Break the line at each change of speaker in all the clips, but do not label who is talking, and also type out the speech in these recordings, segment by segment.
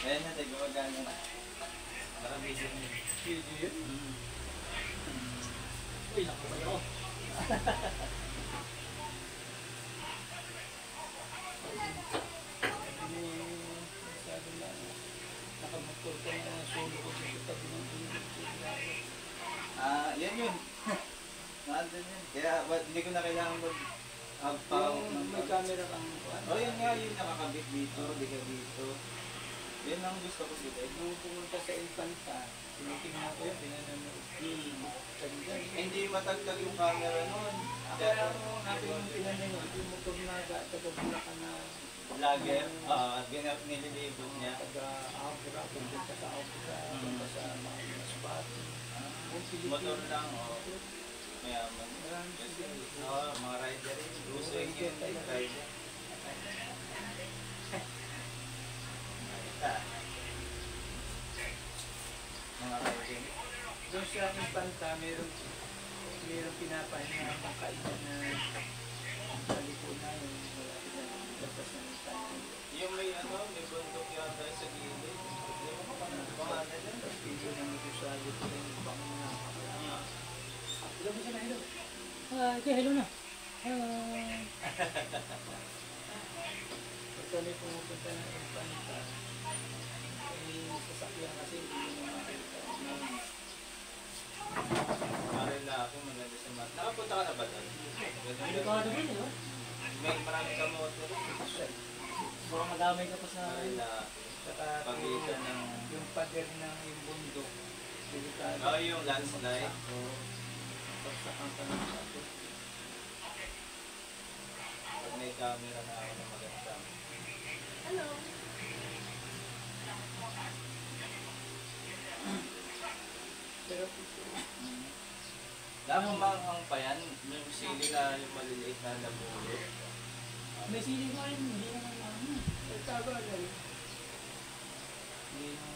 Ayan na, gumagana na. Marami din yun.
Video yun? Uy, nakapal ako. Masyado na nakamotor ko na solo ko sa tabi ng tulog.
Yan yun. Nandun yun. Kaya hindi ko na kailangan mag-agpaw.
May camera kang kuhan.
Yun nga, yun nakakabit dito, dito. Yun ang gusto ko dito.
Nung pumunta sa Infanta, tinitingnan ko yun, pinanonood.
Hindi matagtag yung camera nun.
Kaya natin yung pinanonood, yung motor na taga-Bulacan na
Vlogger, nililibot niya.
Taga-Abra, pumunta sa Abra, pumunta sa Masbate.
Motor lang, mayaman. Mga rider rin. Gusto yung rider. Mga rider.
Doon sa Infanta, mayroong pinapahinga ng kainan na salikunan yung malapit na labas ng Infanta.
Yung may bundok yata sa gilid. Yung pangalan yan.
Tapos video na nagsasabi ko na yung bang na
Hello
mo siya na, hello. Okay, hello na. Pag kami pumupunta ng Infanta, sasakyan kasi hindi mo makita.
Marila ako, maganda sa mat. Nakapunta ka na ba doon?
Hindi ka na din, no?
May marami ka mo ito.
Baka madamay ka pa sa
Marila.
saka
Pagitan ng...
yung pader ng yung bundok.
Yung landslide.
Pagsakan ka ng sapo.
Pag may camera na ako na maganda.
Hello.
Pero
Nakamangang pa yan, yung sili na yung maliliit na nabulo.
may sili ko rin, hindi naman ano. Nagtagal na rin.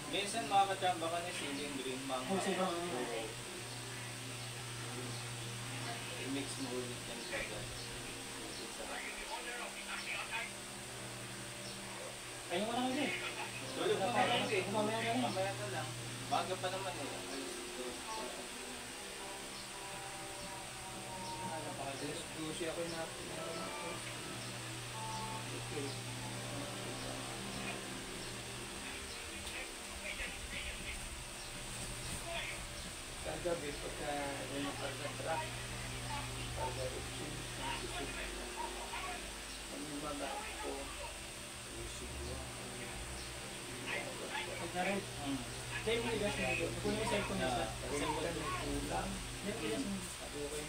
Minsan makakachamba ka na siling green mango.
Oh, sige.
I-mix mo ulit yan sa
Kaya mo lang yun.
tulog pa lang eh.
Mamaya na rin.
Mamaya na lang. Baga pa naman eh.
Napaka-dress sushi ako yung okay. Kagabi, pagka yung pagka-truck, pagka-rupsin, ang umaga ko, pagka-red, kaya mo ligas na ito, kung yung cellphone nasa, pagka may kulang, ligas mo, sabi ko kayo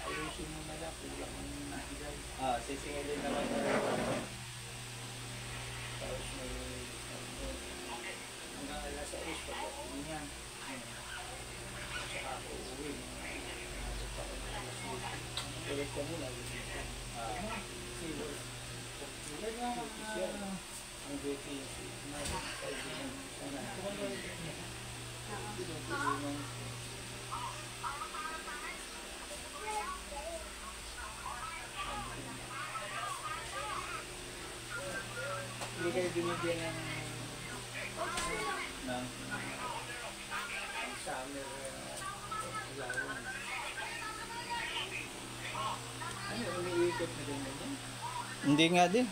ayusin mo na lang, kulang ang nahigay.
Sisingilin naman na.
Tapos may hanggang alas 6 pagdating niya. Saka ako uwi. Nasa pa ako ng alas 8. Ulit ka muna. Silo. Ang duty si Mari. Sana. Hindi kayo binigyan ng summer allowance. Ano, umiikot na din naman?
Hindi nga din.